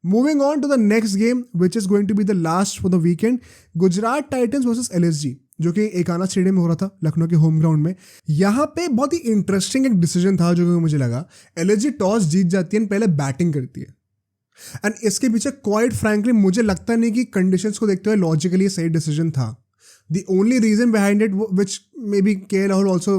Moving on to the next game, which is going to be the last for the weekend, Gujarat Titans versus LSG, जो कि Ekana stadium में हो रहा था, लखनऊ के होम ग्राउंड में. यहाँ पे बहुत ही इंटरेस्टिंग एक डिसीजन था जो कि मुझे लगा. LSG टॉस जीत जाती है, पहले बैटिंग करती है. एंड इसके पीछे क्वाइट फ्रैंकली मुझे लगता नहीं कि कंडीशंस को देखते हुए लॉजिकली सही डिसीजन था. The only reason behind it, which maybe KL Rahul also,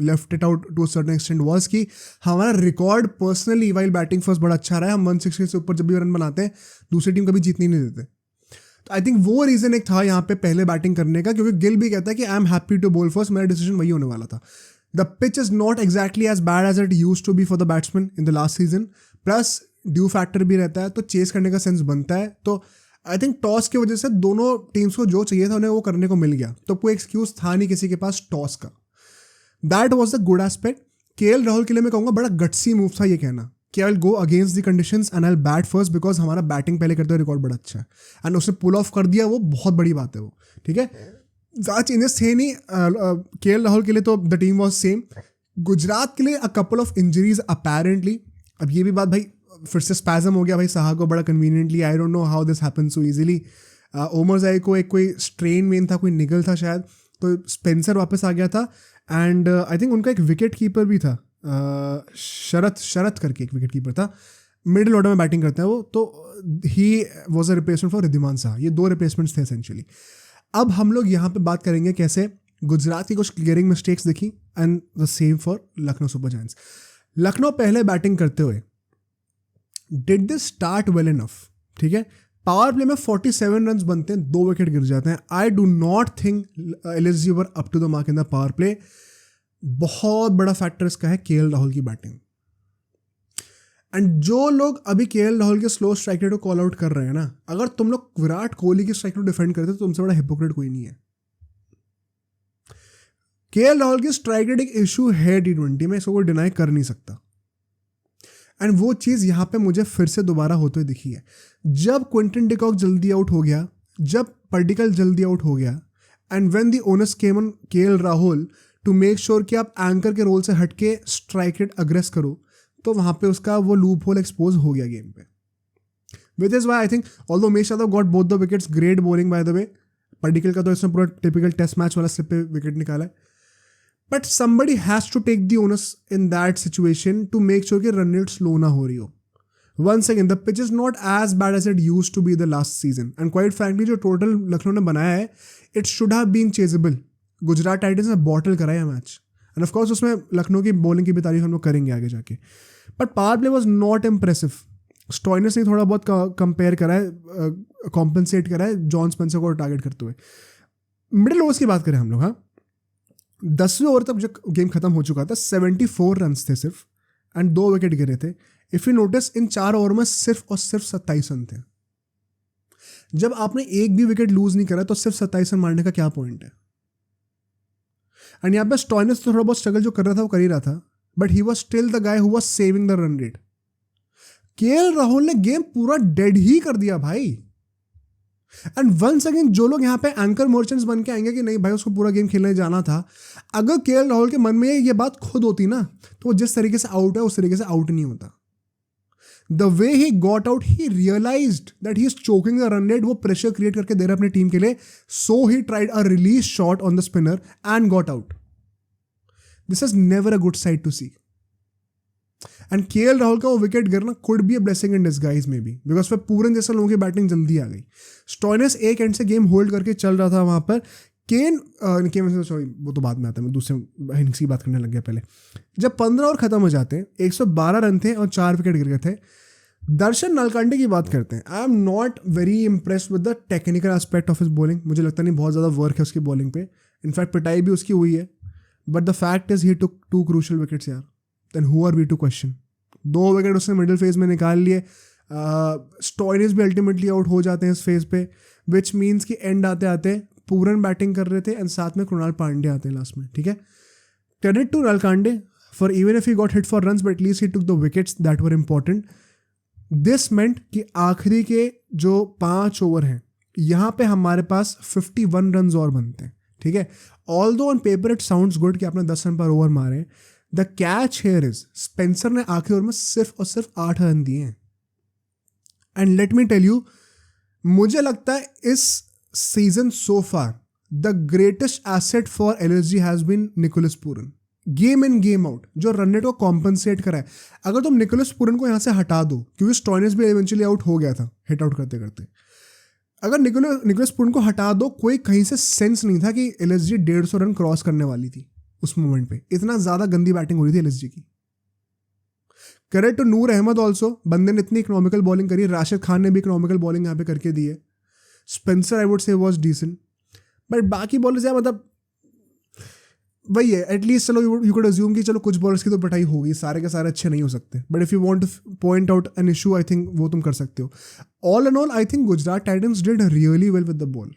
left it out to a certain extent, was कि हमारा record personally while batting first बड़ा अच्छा रहा है. हम 160 से ऊपर जब भी रन बनाते हैं दूसरी टीम कभी जीतने नहीं देते. तो आई थिंक वो रीज़न एक था यहाँ पे पहले बैटिंग करने का, क्योंकि गिल भी कहता है कि I am happy to bowl first. मेरा डिसीजन वही होने वाला था. The pitch is not exactly as bad as it used to be for the batsman in the last season. Plus dew factor भी रहता है, तो चेस करने का सेंस बनता है. तो आई थिंक टॉस की वजह से दोनों टीम्स को जो चाहिए था उन्हें वो करने को मिल गया. तो कोई एक्सक्यूज था नहीं किसी के पास टॉस का. That was the good aspect. KL Rahul के लिए मैं कहूँगा बड़ा गट्सी मूव था ये कहना कि I will go against the conditions and I will bat first because हमारा बैटिंग पहले करते हुए रिकॉर्ड बड़ा अच्छा है. एंड उसने पुल ऑफ कर दिया, वो बहुत बड़ी बात है वो. ठीक है, ज़्यादा चेंजेस थे नहीं. KL राहुल के लिए तो the team was same. Gujarat के लिए a couple of injuries apparently. अब ये भी बात भाई फिर से स्पैजम हो गया भाई साहा को बड़ा conveniently. I don't know how this happen so easily. Omar जाई को एक कोई स्ट्रेन मेन था, कोई निगल था शायद, तो स्पेंसर वापस आ गया था. एंड आई थिंक उनका एक विकेट कीपर भी था, शरत करके एक विकेट कीपर था, मिडिल ऑर्डर में बैटिंग करता है वो. तो he was a replacement for Wriddhiman Saha. ये 2 रिप्लेसमेंट्स थे एसेंशियली. अब हम लोग यहाँ पे बात करेंगे कैसे गुजरात की कुछ क्लियरिंग मिस्टेक्स देखी and the same for Lucknow super giants. Lucknow पहले बैटिंग करते हुए did they start well enough. ठीक है, पावर प्ले में 47 रन बनते हैं, 2 विकेट गिर जाते हैं. I do not think LSG were up to the mark in the power play. बहुत बड़ा फैक्टर इसका है KL राहुल की बैटिंग. एंड जो लोग अभी KL राहुल के स्लो स्ट्राइक रेट को कॉल आउट कर रहे हैं ना, अगर तुम लोग विराट कोहली की स्ट्राइक रेट डिफेंड करते तो तुमसे बड़ा हिपोक्रेट कोई नहीं है. KL राहुल की स्ट्राइक रेट एक इशू है T20 में, इसको कोई डिनाई कर नहीं सकता. एंड वो चीज़ यहाँ पे मुझे फिर से दोबारा होते हुए दिखी है. जब क्विंटन डिकॉक जल्दी आउट हो गया, जब पर्डिकल जल्दी आउट हो गया, and when the owners came on KL Rahul to make sure कि आप एंकर के रोल से हट के स्ट्राइक रेट अग्रेस करो, तो वहाँ पे उसका वो लूप होल एक्सपोज हो गया गेम पे. Which is why I think although Umesh Yadav got both the wickets, great bowling by the way. Padikkal का तो इसमें पूरा टिपिकल टेस्ट मैच वाला स्लिप पे विकेट निकाला है. But somebody has to take the onus in that situation to make sure कि run rate slow ना हो रही हो. Once again, the pitch is not as bad as it used to be the last season. And quite frankly, जो total Lucknow ने बनाया है, it should have been chaseable. Gujarat Titans ने बॉटल कराया मैच. And of course, उसमें लखनऊ की bowling की भी तारीफ हम लोग करेंगे आगे जाके. But power play was not impressive. Stoinis ने थोड़ा बहुत कंपेयर करा है, कॉम्पनसेट करा है जॉन स्पेंसर को टारगेट करते हुए. मिडिल ओवर्स की बात करें हम लोग, हाँ, 10वें ओवर तक जब गेम खत्म हो चुका था, 74 रन्स थे सिर्फ, एंड 2 विकेट गिरे थे. If you notice, in 4 over में सिर्फ और सिर्फ 27 रन थे. जब आपने एक भी विकेट लूज नहीं करा तो सिर्फ 27 रन मारने का क्या पॉइंट है. एंड यहाँ पे स्टॉइनस तो थोड़ा बहुत स्ट्रगल जो कर रहा था वो कर ही रहा था, but he was still the guy who was saving the run rate. KL Rahul ने गेम पूरा डेड ही कर दिया भाई. एंड वंस अगेन जो लोग यहाँ पे एंकर मर्चेंट्स बन के आएंगे कि नहीं भाई उसको पूरा गेम खेलने जाना था, अगर KL राहुल के मन में ये बात खुद होती ना, तो वो जिस तरीके से आउट है उस तरीके से आउट नहीं होता. The way he got out, he realized that he is choking the run rate. वो प्रेशर क्रिएट करके दे रहा है अपनी टीम के लिए, so he tried a release shot on the spinner and got out. This is never a good side to see. And KL Rahul का वो विकेट गिरना could be a blessing in disguise में भी, बिकॉज फिर पूरन जैसे लोगों की बैटिंग जल्दी आ गई. स्टॉइनस एक एंड से गेम होल्ड करके चल रहा था वहाँ पर. सॉरी वो तो बाद में आता है, मैं दूसरे इनिंग्स की बात करने लग गया. पहले जब 15 ओवर खत्म हो जाते हैं, 112 रन थे और 4 विकेट गिर गए थे. दर्शन नलकांडे की बात करते हैं. आई am not very impressed with the technical aspect of his bowling. मुझे लगता नहीं बहुत ज़्यादा वर्क है उसकी बॉलिंग पे. इनफैक्ट पिटाई भी उसकी हुई है, but the fact is he took 2 crucial wickets यार. Then who are we to question. 2 wicket उसने मिडिल फेज में निकाल लिए. स्टॉइनिस भी अल्टीमेटली आउट हो जाते हैं इस फेज पे, विच मीन्स कि एंड आते आते पूरन बैटिंग कर रहे थे एंड साथ में कृणाल पांडे आते हैं लास्ट में. ठीक है, credit to Nalkande for even if he got hit for runs, but at least he took the wickets that were important. This meant कि आखिरी के जो 5 ओवर हैं यहाँ पे हमारे पास 51 रन और बनते हैं. ठीक है, although on paper it sounds good कि आपने 10 रन पर ओवर मारे. The catch here is Spencer ने आखिरी ओवर में सिर्फ और सिर्फ 8 रन दिए हैं. And let me tell you, मुझे लगता है इस season so far the greatest asset for LSG has been Nicholas Pooran, game in game out, जो रन रेट को कॉम्पनसेट करा है। अगर तुम निकोलस पूरन को यहाँ से हटा दो, क्योंकि स्टॉइनिस भी इवेंचुअली आउट हो गया था हिट आउट करते करते, अगर निकोलस पूरन को हटा दो, कोई कहीं से सेंस नहीं था कि एलएसजी 150 रन क्रॉस करने वाली थी उस मोमेंट पे। इतना ज्यादा गंदी बैटिंग हो रही थी एलएसजी की। Correct to Noor Ahmad also, बंदे ने इतनी इकोनॉमिकल बॉलिंग करी, राशिद खान ने भी इकोनॉमिकल बॉलिंग यहाँ पे करके दी है। Spencer I would say was decent, but बाकी बॉलर्स यार मतलब वही है, एटलीस्ट चलो यू कुड अज्यूम कि चलो कुछ बॉलर्स की तो पिटाई होगी, सारे के सारे अच्छे नहीं हो सकते, but if you want to point out an issue I think वो तुम कर सकते हो। All and all I think Gujarat Titans did really well with the ball.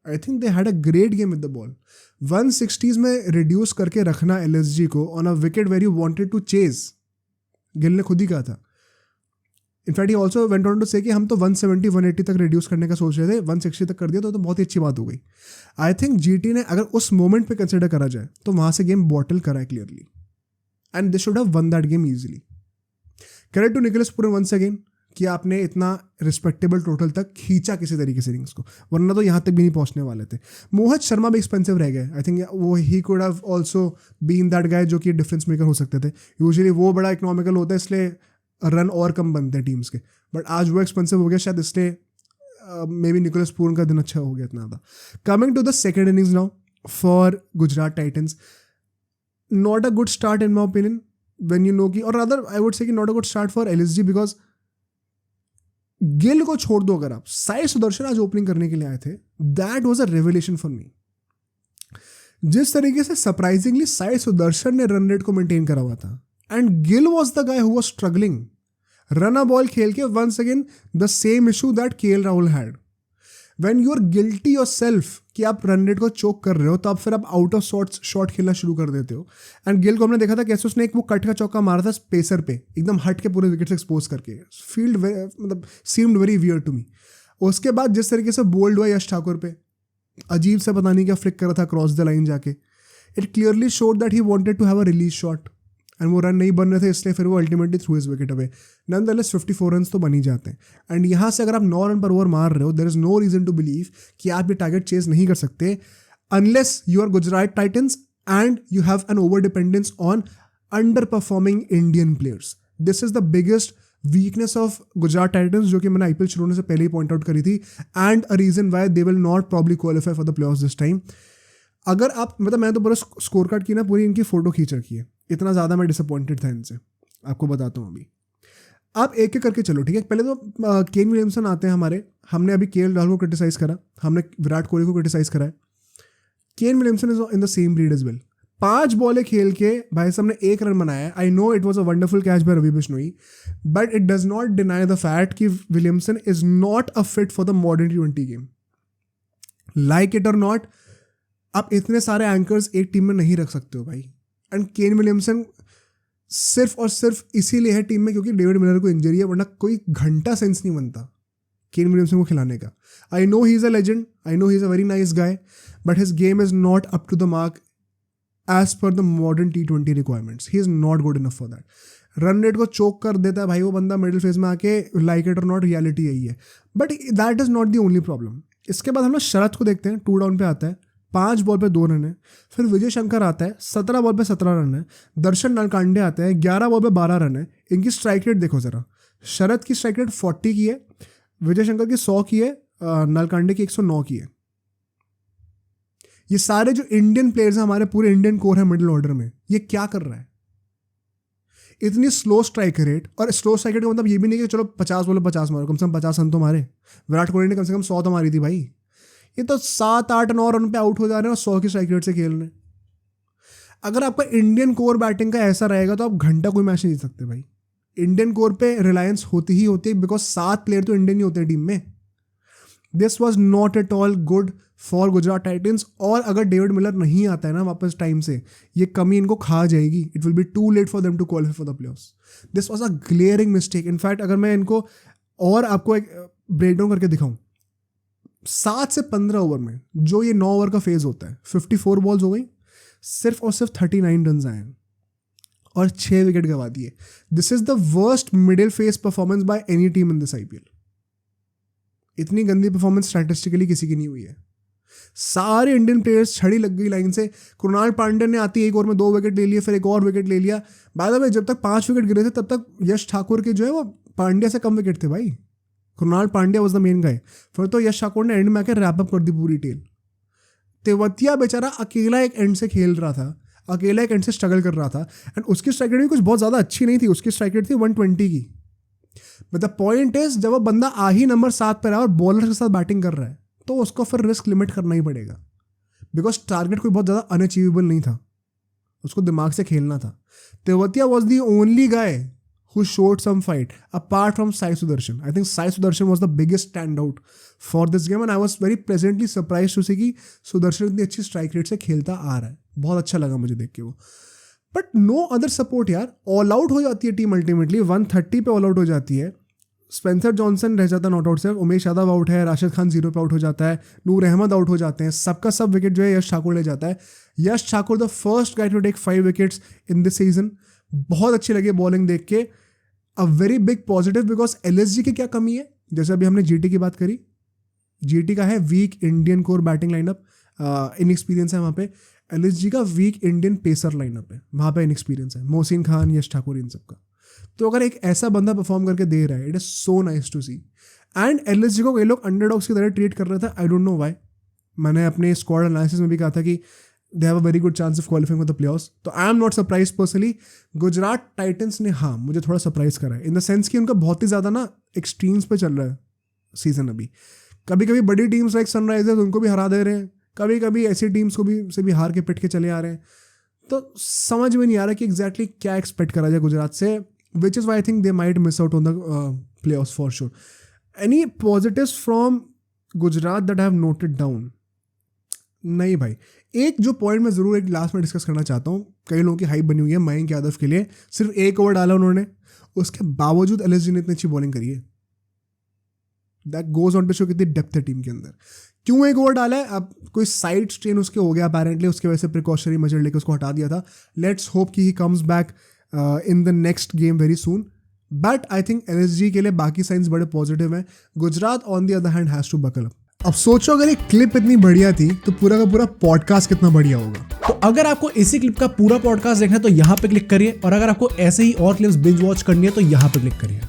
I think they had a great game with the ball. 160s में reduce करके रखना LSG को on a wicket where you wanted to chase, Gill ने खुद ही कहा था। In fact he also went on to से कि हम तो 170 180 तक रिड्यूस करने का सोच रहे थे, 160 तक कर दिया तो बहुत ही अच्छी बात हो गई। आई थिंक जीटी ने अगर उस मोमेंट पे कंसिडर करा जाए तो वहां से गेम बॉटल करा है clearly, and they should have won that game easily. Credit to Nicholas Pooran once again कि आपने इतना रिस्पेक्टेबल टोटल तक खींचा किसी तरीके से इनिंग्स को, वरना तो यहाँ तक भी नहीं पहुंचने वाले थे। मोहित शर्मा भी एक्सपेंसिव रह गए। आई थिंक वो he could have also been that guy जो कि डिफरेंस मेकर हो सकते थे। यूजुअली वो बड़ा इकोनॉमिकल होता है इसलिए रन और कम बनते हैं टीम्स के, बट आज वो एक्सपेंसिव हो गया शायद इसलिए मे बी निकोलस पूरन का दिन अच्छा हो गया इतना ज़्यादा। Coming to the second innings now for Gujarat Titans, not a good start in my opinion when you know कि, और अदर आई वुड से कि not a good start for LSG because Gill को छोड़ दो, अगर आप साई सुदर्शन आज ओपनिंग करने के लिए आए थे, that was a revelation for me. जिस तरीके से सरप्राइजिंगली साई सुदर्शन ने रन रेट को मेंटेन करा हुआ था, and Gill was the guy who was struggling run a ball खेल के, once again the same issue that KL Rahul had. When you are guilty yourself कि आप रन रेट को चोक कर रहे हो, तो आप फिर आप आउट ऑफ शॉट खेलना शुरू कर देते हो। एंड गिल को हमने देखा था कैसे उसने एक वो कट का चौका मारा था पेसर पे, एकदम हट के पूरे विकेट से एक्सपोज करके, फील्ड मतलब seemed very weird to me. उसके बाद जिस तरीके से बोल्ड हुआ यश ठाकुर पे, अजीब से पता नहीं क्या फ्लिक करा था क्रॉस द लाइन जाके, it clearly showed that he wanted to have a release shot, and वो रन नहीं बन रहे थे, इसलिए फिर वो ultimately threw his wicket away. Nonetheless 54 run तो बन ही जाते हैं, एंड यहाँ से अगर आप 9 रन पर ओवर मार रहे हो, there is no reason to believe कि आप ये टारगेट चेज नहीं कर सकते unless you are Gujarat Titans and you have an over dependence on under performing Indian players. This is the biggest weakness of Gujarat Titans, जो कि मैंने आईपीएल शुरू होने से पहले ही पॉइंट आउट करी थी, and a reason why they will not probably qualify for the playoffs this time. अगर आप मतलब मैंने तो पूरा स्कोर कार्ड की ना पूरी इनकी फोटो खींच रखी है, इतना ज़्यादा मैं डिसअपॉइंटेड था इनसे, आपको बताता हूँ अभी। आप एक एक करके चलो, ठीक है। पहले तो केन विलियमसन आते हैं हमारे, हमने अभी केएल राहुल को क्रिटिसाइज करा, हमने विराट कोहली को क्रिटिसाइज करा है। Kane Williamson is in the same breed as well. 5 बॉलें खेल के भाई साहब ने 1 रन बनाया। I know it was a wonderful catch by Ravi Bishnoi, but it does not deny the fact कि Williamson is not a fit for the modern T20 game. Like it or not, आप इतने सारे एंकर्स एक team में नहीं रख सकते हो भाई। एंड केन विलियमसन सिर्फ और सिर्फ इसीलिए है टीम में क्योंकि डेविड मिलर को इंजरी है, वरना कोई घंटा सेंस नहीं बनता केन विलियमसन को खिलाने का। I know he is a legend, I know he is a very nice guy, but his game is not up to the mark as per the modern T20 requirements. He is not good enough for that. Run rate को choke कर देता है भाई वो बंदा middle phase में आके, like it or not reality यही है। But that is not the only problem. इसके बाद हम लोग शरद को देखते हैं, 2 डाउन पे आता है, 5 बॉल पे 2 रन है। फिर विजय शंकर आता है, 17 बॉल पे 17 रन है। दर्शन नलकांडे आता है, 11 बॉल पे 12 रन है। इनकी स्ट्राइक रेट देखो जरा, शरद की स्ट्राइक रेट 40 की है, विजय शंकर की 100 की है, नलकांडे की 109 की है। ये सारे जो इंडियन प्लेयर्स हैं, हमारे पूरे इंडियन कोर है मिडिल ऑर्डर में, ये क्या कर रहा है? इतनी स्लो स्ट्राइक रेट, और स्लो स्ट्राइक रेट का मतलब ये भी नहीं कि चलो 50 बॉल 50 मारो, कम से कम 50 रन तो मारे। विराट कोहली ने कम से कम 100 तो मारी थी भाई। ये तो 7, 8, 9 रन पे आउट हो जा रहे हैं और 100 की स्ट्राइक रेट से खेल रहे हैं। अगर आपका इंडियन कोर बैटिंग का ऐसा रहेगा तो आप घंटा कोई मैच नहीं जीत सकते भाई। इंडियन कोर पे रिलायंस होती ही होती है, बिकॉज 7 प्लेयर तो इंडियन ही होते हैं टीम में। This was not at all good for Gujarat Titans. और अगर डेविड मिलर नहीं आता है ना वापस टाइम से, ये कमी इनको खा जाएगी। It will be too late for them to qualify for the playoffs. This was a glaring mistake. In fact अगर मैं इनको और आपको एक ब्रेक डाउन करके दिखाऊं, 7 से 15 ओवर में जो ये 9 ओवर का फेज होता है, 54 बॉल्स हो गई, सिर्फ और सिर्फ 39 रन आए और 6 विकेट गवा दिए। This is the worst middle phase performance by any team in this IPL। इतनी गंदी परफॉर्मेंस स्टैटिस्टिकली किसी की नहीं हुई है। सारे इंडियन प्लेयर्स छड़ी लग गई लाइन से। कृणाल पांड्या ने आती 1 ओवर में 2 विकेट ले लिए, फिर एक और विकेट ले लिया। बाय द वे जब तक 5 विकेट गिरे थे तब तक यश ठाकुर के जो है वो पांड्या से कम विकेट थे भाई। Krunal Pandya was the main guy. फिर तो यश ठाकुर ने एंड में आकर रैप अप कर दी पूरी टेल। तेवतिया बेचारा अकेला एक एंड से खेल रहा था, अकेला एक एंड से स्ट्रगल कर रहा था, एंड उसकी स्ट्राइक रेट भी कुछ बहुत ज़्यादा अच्छी नहीं थी। उसकी स्ट्राइक रेट थी 120 की। बट द पॉइंट इज जब वो बंदा आ ही नंबर 7 पर है और बॉलर के साथ बैटिंग कर रहा है तो उसको फिर रिस्क लिमिट करना ही पड़ेगा, बिकॉज टारगेट कोई बहुत ज़्यादा अनअचीवेबल नहीं था, उसको दिमाग से खेलना था। Tewatia was the only guy who showed some fight apart from Sai Sudarshan. I think Sai Sudarshan was the biggest standout for this game and I was very pleasantly surprised to see कि सुदर्शन इतनी अच्छी strike rate से खेलता आ रहा है। बहुत अच्छा लगा मुझे देख के वो। बट नो अदर सपोर्ट यार, ऑल आउट हो जाती है टीम अल्टीमेटली, 130 पे ऑल आउट हो जाती है। स्पेंसर जॉनसन रह जाता नॉट आउट से, उमेश यादव आउट है, राशिद खान 0 पे आउट हो जाता है, नूर अहमद आउट हो जाते हैं, सबका सब विकेट जो है यश ठाकुर ले जाता है। Yash Thakur the first guy to take 5 wickets in this season. बहुत अच्छी लगी बॉलिंग देख के, a very big positive, because LSG की क्या कमी है, जैसे अभी हमने जीटी की बात करी, जीटी का है weak Indian core batting lineup, inexperience है वहाँ पे। एलएसजी का वीक इंडियन पेसर लाइनअप है, वहाँ पे इनएक्सपीरियंस है, मोहसिन खान, यश ठाकुर, इन सबका। तो अगर एक ऐसा बंदा परफॉर्म करके दे रहा है, it is so nice to see. And LSG को कई लोग अंडरडॉग्स की तरह ट्रीट कर रहे थे, आई डोंट नो व्हाई। मैंने अपने स्क्वाड एनालिसिस में भी कहा था कि they have a very good chance of qualifying for the playoffs. तो I am not surprise personally. Gujarat Titans ने हाँ मुझे थोड़ा सरप्राइज करा है, इन द सेंस कि उनका बहुत ही ज़्यादा ना एक्सट्रीम्स पे चल रहा है सीजन अभी। कभी कभी बड़ी टीम्स लाइक सनराइजर्स उनको भी हरा दे रहे हैं, कभी कभी ऐसी टीम्स को भी से भी हार के पिट के चले आ रहे हैं। तो समझ में नहीं आ रहा कि एग्जैक्टली क्या एक्सपेक्ट करा जाए गुजरात से, विच is why I think they might miss out on the playoffs for sure. Any positives from Gujarat that I have noted down? नहीं भाई। एक जो पॉइंट मैं ज़रूर एक लास्ट में डिस्कस करना चाहता हूँ, कई लोगों की हाइप बनी हुई है मयंक यादव के लिए, सिर्फ 1 ओवर डाला उन्होंने, उसके बावजूद एलएसजी ने इतनी अच्छी बॉलिंग करी है। That goes on to show कितनी डेप्थ है टीम के अंदर। क्यों 1 ओवर डाला है? अब कोई साइड स्ट्रेन उसके हो गया अपेरेंटली, उसकी वजह से प्रिकॉशनरी मेजर लेकर उसको हटा दिया था। लेट्स होप कि he comes back in the next game very soon. But I think LSG के लिए बाकी साइंस बड़े पॉजिटिव हैं। Gujarat on the other hand has to buckle up. अब सोचो अगर एक क्लिप इतनी बढ़िया थी तो पूरा का पूरा पॉडकास्ट कितना बढ़िया होगा। तो अगर आपको इसी क्लिप का पूरा पॉडकास्ट देखना है तो यहाँ पे क्लिक करिए, और अगर आपको ऐसे ही और क्लिप्स बिंज वॉच करनी है तो यहाँ पे क्लिक करिए।